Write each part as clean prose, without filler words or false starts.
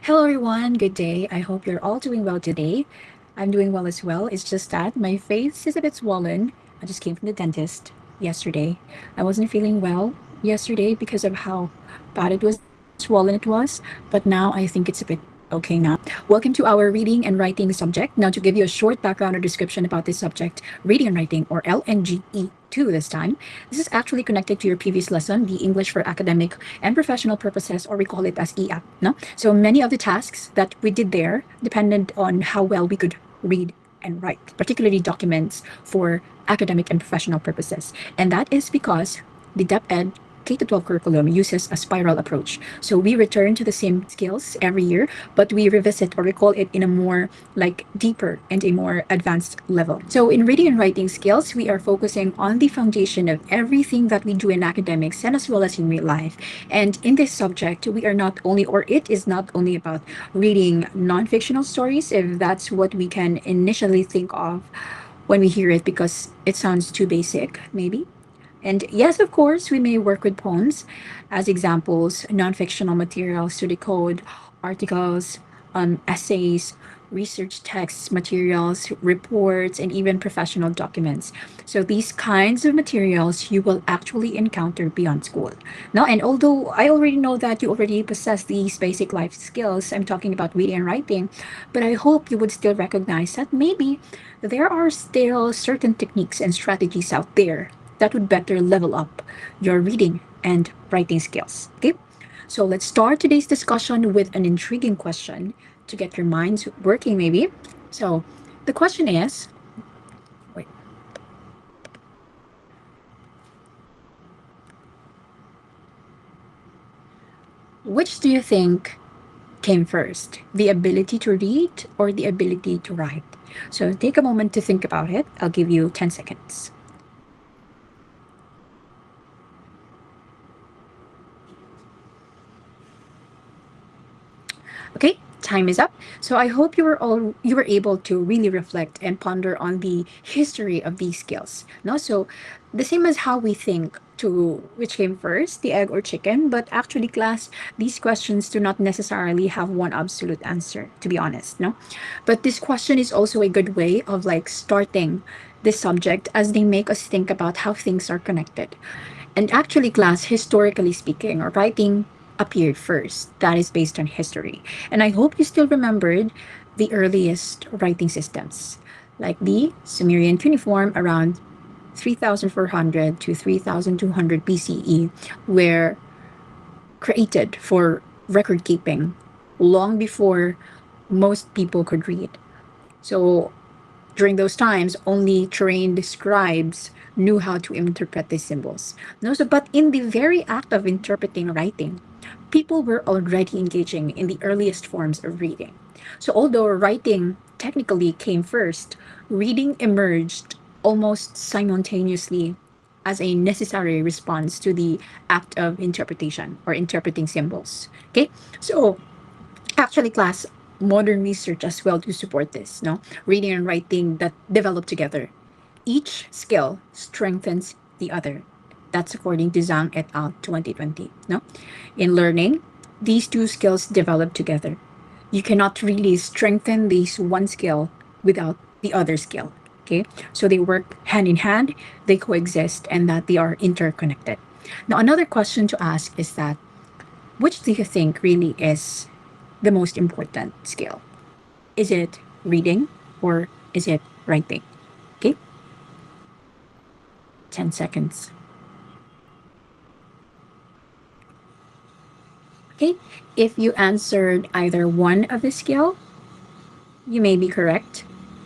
Hello, everyone. Good day. I hope you're all doing well today. I'm doing well as well. It's just that my face is a bit swollen. I just came from the dentist yesterday. I wasn't feeling well yesterday because of how bad it was, swollen it was, but now I think it's a bit okay now. Welcome to our reading and writing subject. Now, to give you a short background or description about this subject, reading and writing, or LNGE2 this time, this is actually connected to your previous lesson, the English for academic and professional purposes, or we call it as EAP. No? So many of the tasks that we did there depended on how well we could read and write, particularly documents for academic and professional purposes. And that is because the DepEd K-12 curriculum uses a spiral approach. So we return to the same skills every year, but we revisit or recall it in a more like deeper and a more advanced level. So in reading and writing skills, we are focusing on the foundation of everything that we do in academics and as well as in real life. And in this subject, we are not only, or it is not only about reading non-fictional stories, if that's what we can initially think of when we hear it, because it sounds too basic, maybe. And yes, of course, we may work with poems as examples, non-fictional materials to decode, articles, essays, research texts, materials, reports, and even professional documents. So these kinds of materials you will actually encounter beyond school. Now, and although I already know that you already possess these basic life skills, I'm talking about reading and writing, but I hope you would still recognize that maybe there are still certain techniques and strategies out there that would better level up your reading and writing skills. Okay, so let's start today's discussion with an intriguing question to get your minds working, maybe. So the question is, wait, which do you think came first, the ability to read or the ability to write? So take a moment to think about it. I'll give you 10 seconds. Okay, time is up. So I hope you were able to really reflect and ponder on the history of these skills. No, so the same as how we think to which came first, the egg or chicken, but actually class, these questions do not necessarily have one absolute answer, to be honest, no? But this question is also a good way of like starting this subject as they make us think about how things are connected. And actually, class, historically speaking, or writing appeared first. That is based on history. And I hope you still remembered the earliest writing systems, like the Sumerian cuneiform around 3400 to 3200 BCE, were created for record keeping long before most people could read. So during those times, only trained scribes knew how to interpret these symbols. No, so, but in the very act of interpreting writing, people were already engaging in the earliest forms of reading. So, although writing technically came first, reading emerged almost simultaneously as a necessary response to the act of interpretation or interpreting symbols. Okay, so actually class, modern research as well to support this, no, reading and writing that develop together, each skill strengthens the other. That's according to Zhang et al 2020, no. In learning, these two skills develop together. You cannot really strengthen this one skill without the other skill. Okay, so they work hand in hand, they coexist, and that they are interconnected. Now another question to ask is that, which do you think really is the most important skill? Is it reading or is it writing? Okay, 10 seconds. Okay, if you answered either one of the skill, you may be correct,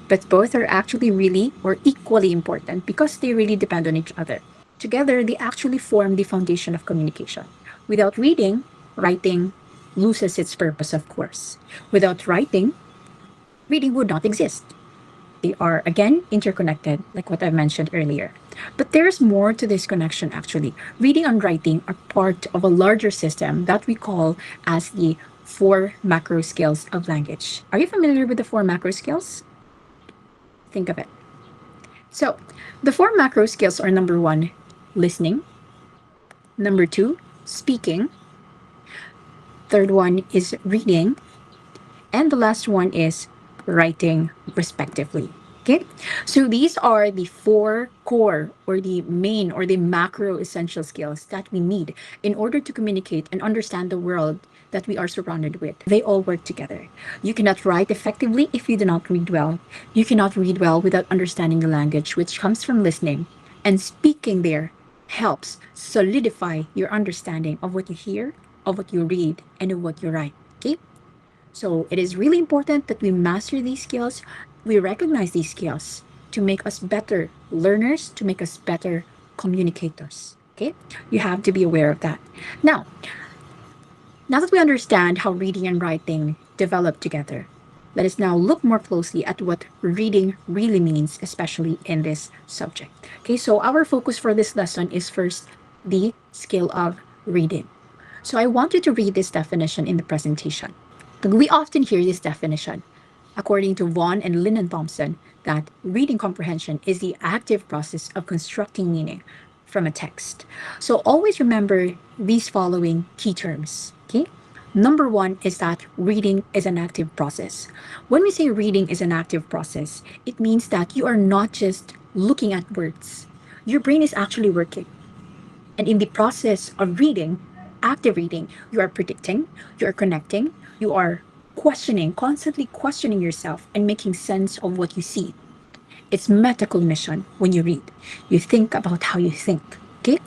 but both are actually really or equally important because they really depend on each other. Together, they actually form the foundation of communication. Without reading, writing loses its purpose, of course. Without writing, reading would not exist. They are again interconnected, like what I mentioned earlier. But there's more to this connection actually. Reading and writing are part of a larger system that we call as the four macro skills of language. Are you familiar with the four macro skills? Think of it. So, the four macro skills are: number one, listening; number two, speaking; third one is reading; And the last one is writing, respectively. Okay, so these are the four core or the main or the macro essential skills that we need in order to communicate and understand the world that we are surrounded with. They all work together. You cannot write effectively if you do not read well. You cannot read well without understanding the language, which comes from listening. And speaking there helps solidify your understanding of what you hear, of what you read, and of what you write. Okay? So it is really important that we master these skills, we recognize these skills to make us better learners, to make us better communicators. Okay? You have to be aware of that. Now that we understand how reading and writing develop together, let us now look more closely at what reading really means, especially in this subject. Okay, so our focus for this lesson is first the skill of reading. So I want you to read this definition in the presentation. We often hear this definition, according to Vaughan and Linden Thompson, that reading comprehension is the active process of constructing meaning from a text. So always remember these following key terms. Okay? Number one is that reading is an active process. When we say reading is an active process, it means that you are not just looking at words. Your brain is actually working. And in the process of reading, active reading, you are predicting, you are connecting, you are questioning, constantly questioning yourself and making sense of what you see. It's metacognition when you read. You think about how you think. Okay?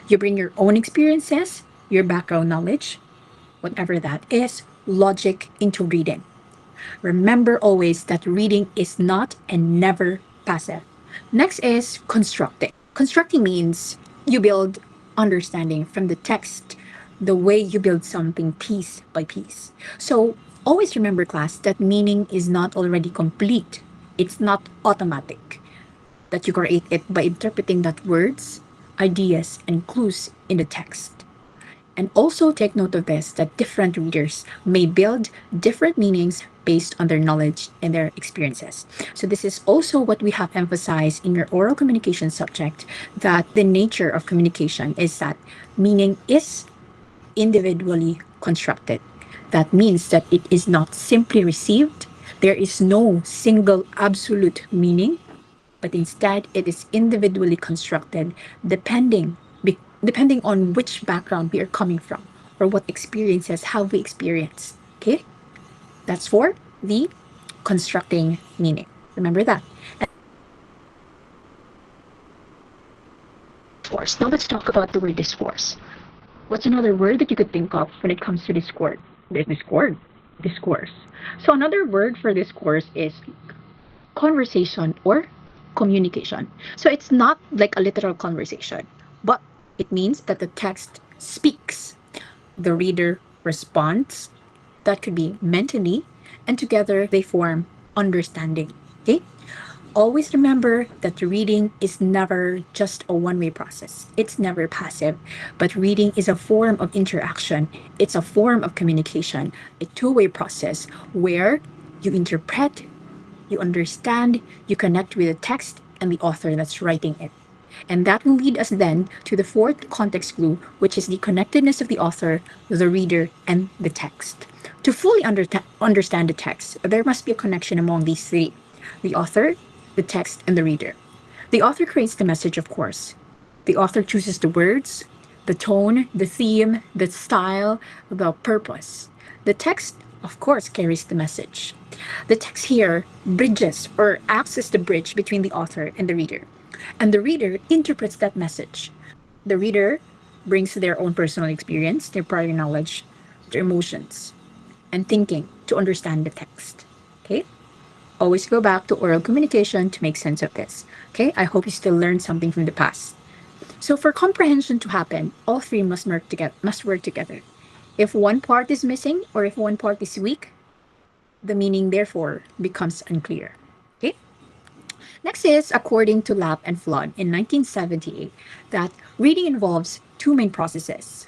You bring your own experiences, your background knowledge, whatever that is, logic into reading. Remember always that reading is not and never passive. Next is constructing. Constructing means you build understanding from the text, the way you build something piece by piece. So always remember, class, that meaning is not already complete. It's not automatic. That you create it by interpreting that words, ideas, and clues in the text. And also take note of this, that different readers may build different meanings based on their knowledge and their experiences. So this is also what we have emphasized in your oral communication subject, that the nature of communication is that meaning is individually constructed. That means that it is not simply received. There is no single absolute meaning, but instead it is individually constructed depending on which background we are coming from or what experiences have we experienced. Okay? That's for the constructing meaning. Remember that. Discourse. Now let's talk about the word discourse. What's another word that you could think of when it comes to discourse? Discourse. So another word for discourse is conversation or communication. So it's not like a literal conversation, but it means that the text speaks, the reader responds. That could be mentally, and together they form understanding. Okay? Always remember that reading is never just a one-way process. It's never passive, but reading is a form of interaction. It's a form of communication, a two-way process where you interpret, you understand, you connect with the text and the author that's writing it. And that will lead us then to the fourth context clue, which is the connectedness of the author, the reader, and the text. To fully understand the text, there must be a connection among these three: the author, the text, and the reader. The author creates the message, of course. The author chooses the words, the tone, the theme, the style, the purpose. The text, of course, carries the message. The text here bridges or acts as the bridge between the author and the reader. And the reader interprets that message. The reader brings their own personal experience, their prior knowledge, their emotions, and thinking to understand the text. Okay? Always go back to oral communication to make sense of this. Okay? I hope you still learned something from the past. So for comprehension to happen, all three must work together. If one part is missing or if one part is weak, the meaning therefore becomes unclear. Okay? Next is, according to Lapp and Flood in 1978, that reading involves two main processes.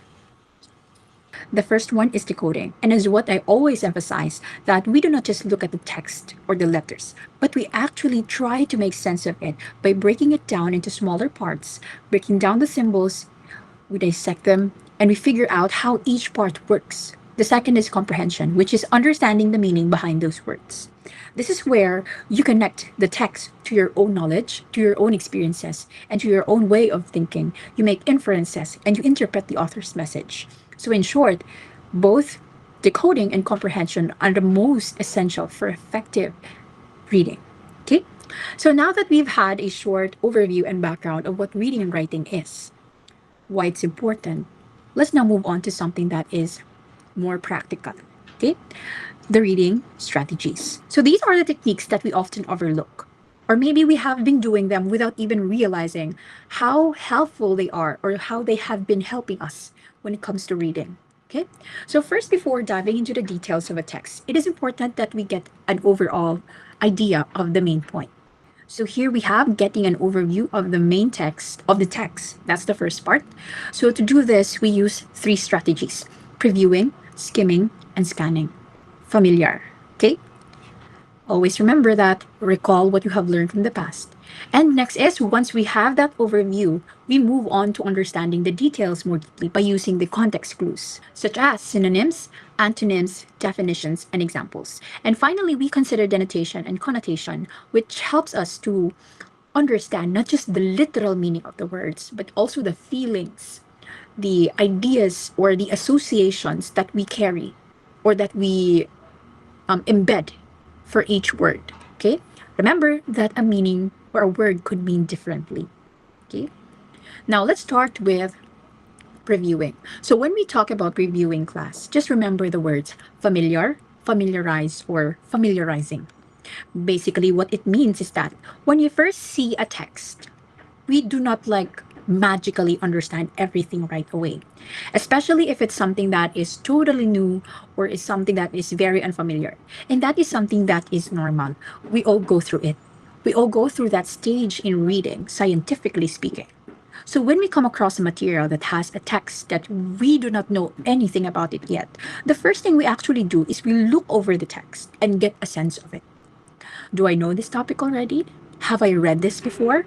The first one is decoding, and is what I always emphasize, that we do not just look at the text or the letters, but we actually try to make sense of it by breaking it down into smaller parts, breaking down the symbols, we dissect them, and we figure out how each part works. The second is comprehension, which is understanding the meaning behind those words. This is where you connect the text to your own knowledge, to your own experiences, and to your own way of thinking. You make inferences and you interpret the author's message. So, in short, both decoding and comprehension are the most essential for effective reading. Okay? So, now that we've had a short overview and background of what reading and writing is, why it's important, let's now move on to something that is more practical. Okay? The reading strategies. So these are the techniques that we often overlook. Or maybe we have been doing them without even realizing how helpful they are or how they have been helping us when it comes to reading. Okay? So first, before diving into the details of a text, it is important that we get an overall idea of the main point. So here we have getting an overview of the main text of the text. That's the first part. So to do this, we use three strategies: previewing, skimming, and scanning. Familiar. Okay? Always remember that. Recall what you have learned from the past. And next is, once we have that overview, we move on to understanding the details more deeply by using the context clues, such as synonyms, antonyms, definitions, and examples. And finally, we consider denotation and connotation, which helps us to understand not just the literal meaning of the words, but also the feelings, the ideas, or the associations that we carry or that we embed for each word. Okay? Remember that a meaning or a word could mean differently. Okay? Now let's start with previewing. So when we talk about previewing class, just remember the words familiar, familiarize, or familiarizing. Basically, what it means is that when you first see a text, we do not like magically understand everything right away, especially if it's something that is totally new or is something that is very unfamiliar. And that is something that is normal. We all go through it. We all go through that stage in reading, scientifically speaking. So when we come across a material that has a text that we do not know anything about it yet, the first thing we actually do is we look over the text and get a sense of it. Do I know this topic already? Have I read this before?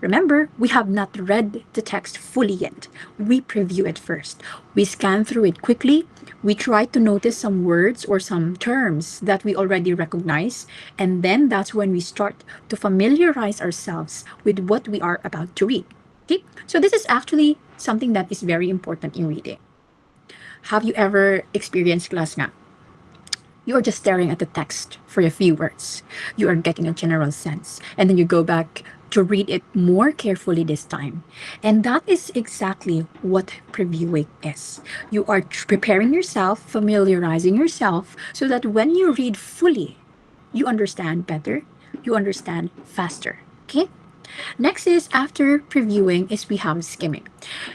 Remember, we have not read the text fully yet. We preview it first. We scan through it quickly. We try to notice some words or some terms that we already recognize. And then that's when we start to familiarize ourselves with what we are about to read. Okay? So this is actually something that is very important in reading. Have you ever experienced class nga? You are just staring at the text for a few words. You are getting a general sense. And then you go back to read it more carefully this time. And that is exactly what previewing is. You are preparing yourself, familiarizing yourself, so that when you read fully, you understand better, you understand faster. Okay? Next is, after previewing, is we have skimming.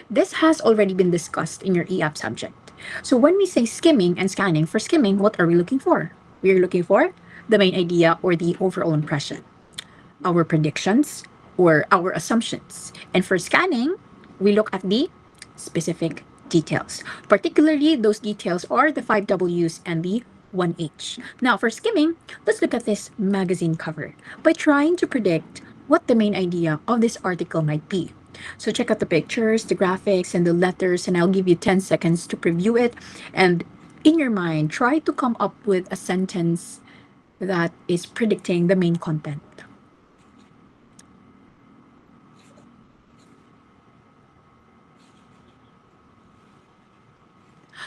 This has already been discussed in your EAP subject. So when we say skimming and scanning, for skimming, what are we looking for? We are looking for the main idea or the overall impression, our predictions, or our assumptions. And for scanning, we look at the specific details. Particularly, those details are the 5 W's and the 1H. Now, for skimming, let's look at this magazine cover by trying to predict what the main idea of this article might be. So check out the pictures, the graphics, and the letters, and I'll give you 10 seconds to preview it. And in your mind, try to come up with a sentence that is predicting the main content.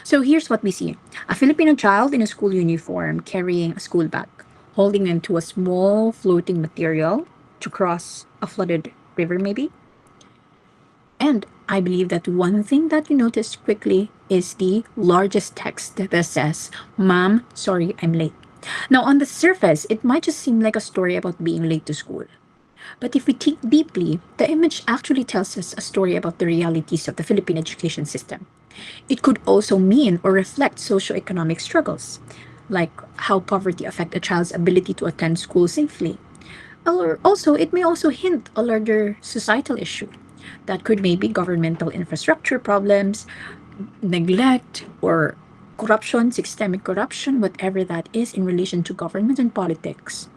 So here's what we see. A Filipino child in a school uniform carrying a school bag, holding onto a small floating material to cross a flooded river, maybe. And I believe that one thing that you notice quickly is the largest text that says, "Mom, sorry, I'm late." Now, on the surface, it might just seem like a story about being late to school. But if we think deeply, the image actually tells us a story about the realities of the Philippine education system. It could also mean or reflect socioeconomic struggles, like how poverty affect a child's ability to attend school safely. Or also, it may also hint a larger societal issue that could maybe governmental infrastructure problems, neglect, or corruption, systemic corruption, whatever that is in relation to government and politics.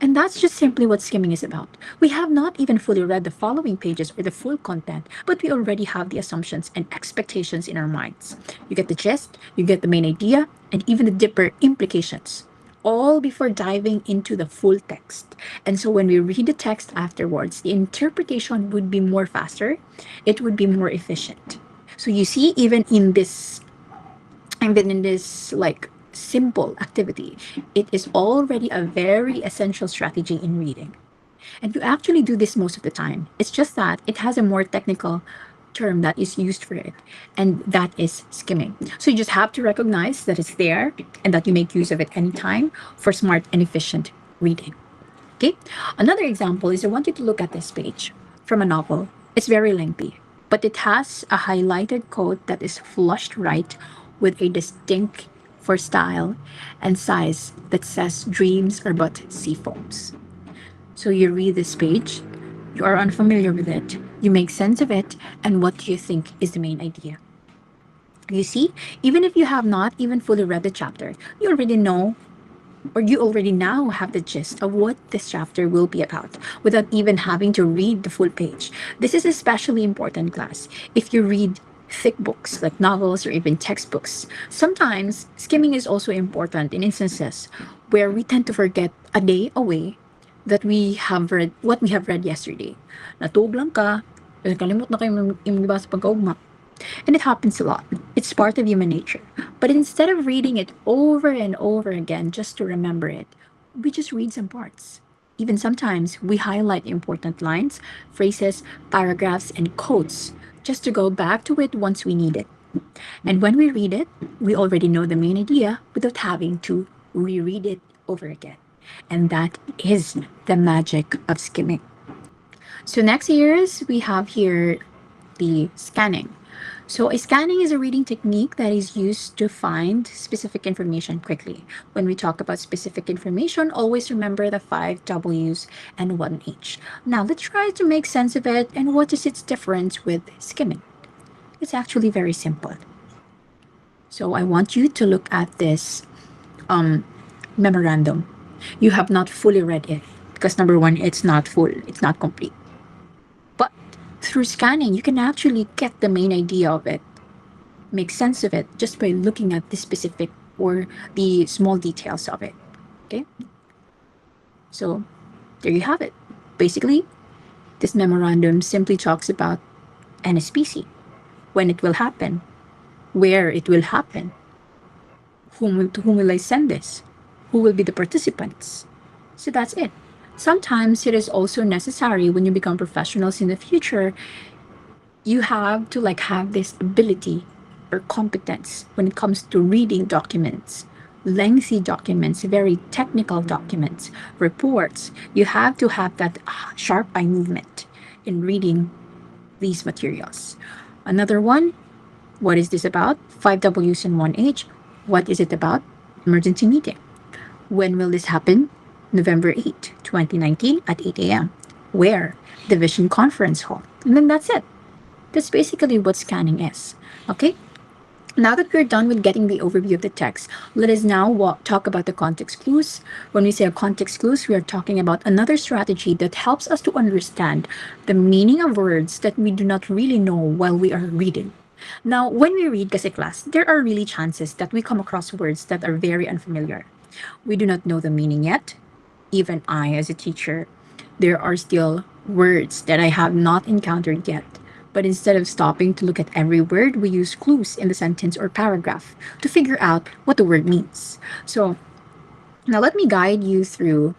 And that's just simply what skimming is about. We have not even fully read the following pages or the full content, but we already have the assumptions and expectations in our minds. You get the gist, you get the main idea, and even the deeper implications, all before diving into the full text. And so when we read the text afterwards, the interpretation would be more faster, it would be more efficient. So you see, even in this like simple activity, it is already a very essential strategy in reading. And you actually do this most of the time. It's just that it has a more technical term that is used for it, and that is skimming. So you just have to recognize that it's there and that you make use of it anytime for smart and efficient reading. Okay. Another example is I want you to look at this page from a novel. It's very lengthy, but it has a highlighted quote that is flushed right with a distinct for style and size that says dreams are but sea foams. So you read this page, you are unfamiliar with it, you make sense of it, and what do you think is the main idea? You see, even if you have not even fully read the chapter, you already know or you already now have the gist of what this chapter will be about without even having to read the full page. This is especially important, class, if you read thick books like novels or even textbooks. Sometimes skimming is also important in instances where we tend to forget a day away that we have read what we have read yesterday. Natulog lang ka, kalimot na kayo yung ibasa pagkaugma. And it happens a lot. It's part of human nature. But instead of reading it over and over again just to remember it, we just read some parts. Even sometimes we highlight important lines, phrases, paragraphs, and quotes just to go back to it once we need it. And when we read it, we already know the main idea without having to reread it over again. And that is the magic of skimming. So next years, we have here the scanning. So a scanning is a reading technique that is used to find specific information quickly. When we talk about specific information, always remember the 5 W's and 1 H. Now let's try to make sense of it and what is its difference with skimming. It's actually very simple. So I want you to look at this memorandum. You have not fully read it because number one, it's not full, it's not complete. But through scanning, you can actually get the main idea of it, make sense of it just by looking at the specific or the small details of it. Okay. So there you have it. Basically, this memorandum simply talks about NSPC, when it will happen, where it will happen, to whom will I send this, who will be the participants. So that's it. Sometimes it is also necessary when you become professionals in the future, you have to like have this ability or competence when it comes to reading documents, lengthy documents, very technical documents, reports. You have to have that sharp eye movement in reading these materials. Another one, what is this about? 5 W's and 1 H. What is it about? Emergency meeting. When will this happen? November 8, 2019 at 8 a.m. Where? Division Conference Hall. And then that's it. That's basically what scanning is. Okay? Now that we're done with getting the overview of the text, let us now talk about the context clues. When we say a context clues, we are talking about another strategy that helps us to understand the meaning of words that we do not really know while we are reading. Now, when we read kasi class, there are really chances that we come across words that are very unfamiliar. We do not know the meaning yet. Even I, as a teacher, there are still words that I have not encountered yet. But instead of stopping to look at every word, we use clues in the sentence or paragraph to figure out what the word means. So now let me guide you through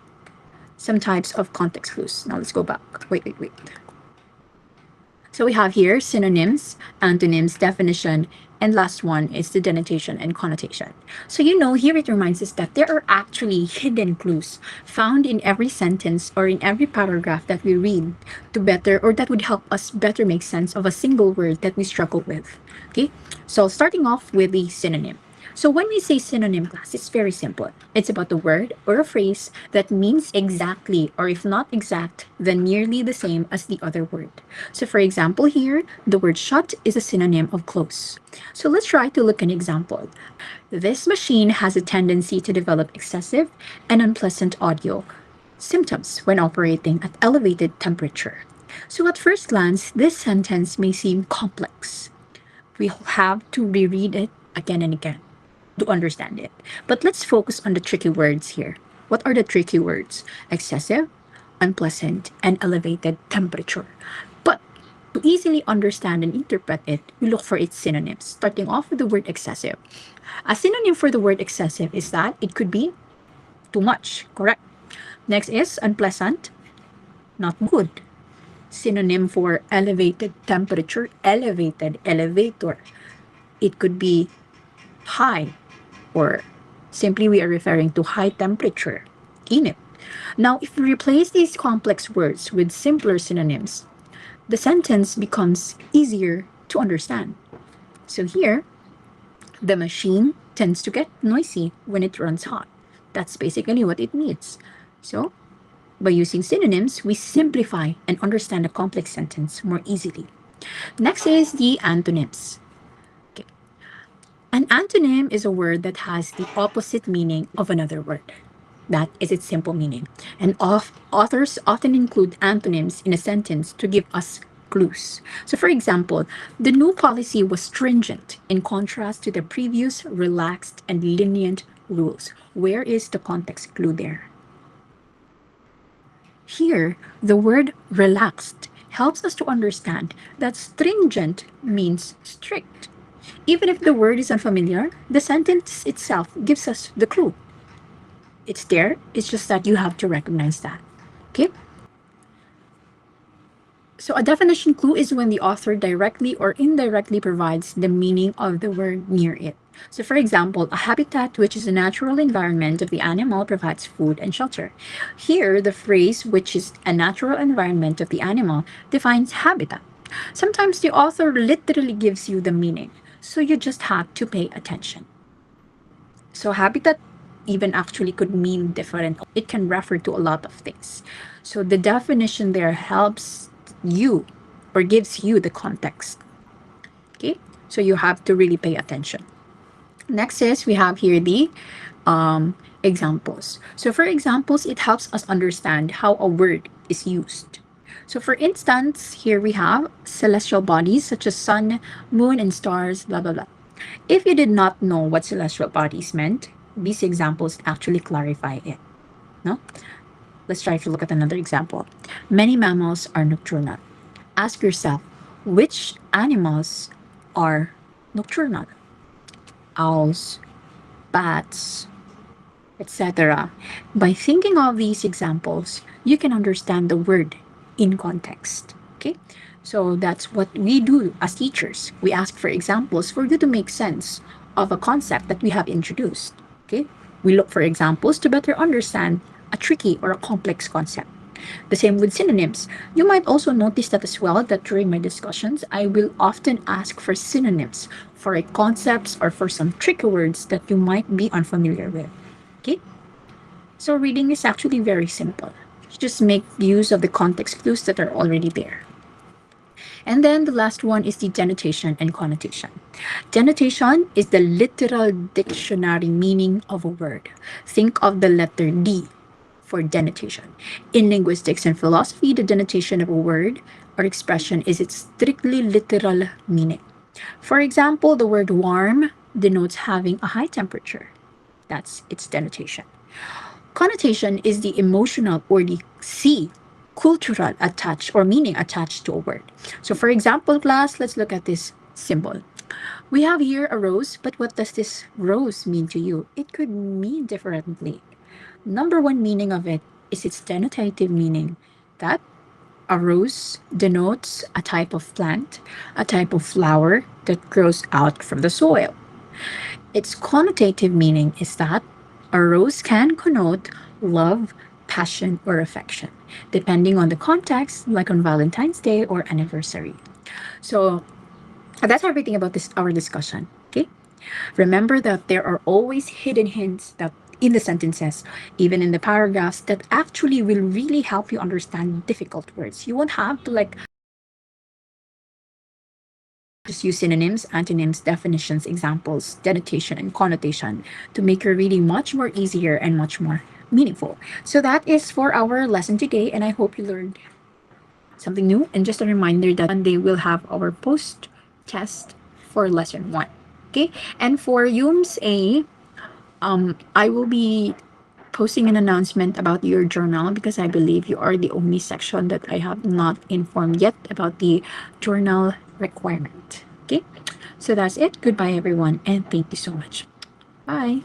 some types of context clues. Now let's go back. Wait. So we have here synonyms, antonyms, definition, and last one is the denotation and connotation. So here it reminds us that there are actually hidden clues found in every sentence or in every paragraph that we read to better, or that would help us better make sense of a single word that we struggle with. Okay, so starting off with the synonym. So when we say synonym, class, it's very simple. It's about the word or a phrase that means exactly, or if not exact, then nearly the same as the other word. So for example here, the word shut is a synonym of close. So let's try to look at an example. This machine has a tendency to develop excessive and unpleasant audio. symptoms when operating at elevated temperature. So, at first glance, this sentence may seem complex. We'll have to reread it again and again to understand it. But let's focus on the tricky words here. What are the tricky words? Excessive, unpleasant, and elevated temperature. But to easily understand and interpret it, we look for its synonyms, starting off with the word excessive. A synonym for the word excessive is that it could be too much, correct? Next is unpleasant, not good. Synonym for elevated temperature, elevated, elevator. It could be high, or simply we are referring to high temperature, init. Now, if we replace these complex words with simpler synonyms, the sentence becomes easier to understand. So here, the machine tends to get noisy when it runs hot. That's basically what it means. So, by using synonyms, we simplify and understand a complex sentence more easily. Next is the antonyms. Okay. An antonym is a word that has the opposite meaning of another word. That is its simple meaning. And authors often include antonyms in a sentence to give us clues. So, for example, the new policy was stringent in contrast to the previous relaxed and lenient rules. Where is the context clue there? Here, the word relaxed helps us to understand that stringent means strict. Even if the word is unfamiliar, the sentence itself gives us the clue. It's there, it's just that you have to recognize that. Okay? So, a definition clue is when the author directly or indirectly provides the meaning of the word near it. So, for example, a habitat, which is a natural environment of the animal, provides food and shelter. Here, the phrase, which is a natural environment of the animal, defines habitat. Sometimes the author literally gives you the meaning, so you just have to pay attention. So, habitat even actually could mean different. It can refer to a lot of things. So, the definition there helps you or gives you the context. Okay, so you have to really pay attention. Next is we have here the examples. So for examples, it helps us understand how a word is used. So for instance, here we have celestial bodies such as sun, moon, and stars, blah, blah, blah. If you did not know what celestial bodies meant, these examples actually clarify it. No? Let's try to look at another example. Many mammals are nocturnal. Ask yourself, which animals are nocturnal? Owls, bats, etc. By thinking of these examples, you can understand the word in context. Okay? So that's what we do as teachers. We ask for examples for you to make sense of a concept that we have introduced. Okay? We look for examples to better understand a tricky or a complex concept. The same with synonyms. You might also notice that as well, that during my discussions, I will often ask for synonyms for a concepts or for some tricky words that you might be unfamiliar with. Okay? So reading is actually very simple. Just make use of the context clues that are already there. And then the last one is the denotation and connotation. Denotation is the literal dictionary meaning of a word. Think of the letter D for denotation. In linguistics and philosophy, the denotation of a word or expression is its strictly literal meaning. For example, the word warm denotes having a high temperature. That's its denotation. Connotation is the emotional or the cultural attached or meaning attached to a word. So for example, class, let's look at this symbol. We have here a rose, but what does this rose mean to you? It could mean differently. Number one meaning of it is its denotative meaning, that a rose denotes a type of plant, a type of flower that grows out from the soil. Its connotative meaning is that a rose can connote love, passion, or affection, depending on the context, like on Valentine's Day or anniversary. So that's everything about this our discussion. Okay. Remember that there are always hidden hints that in the sentences, even in the paragraphs, that actually will really help you understand difficult words. You won't have to like just use synonyms, antonyms, definitions, examples, denotation, and connotation to make your reading much more easier and much more meaningful. So that is for our lesson today, and I hope you learned something new. And just a reminder that Monday we'll have our post test for lesson one. Okay, and for UMS A, I will be posting an announcement about your journal because I believe you are the only section that I have not informed yet about the journal requirement. Okay, so that's it. Goodbye, everyone, and thank you so much. Bye.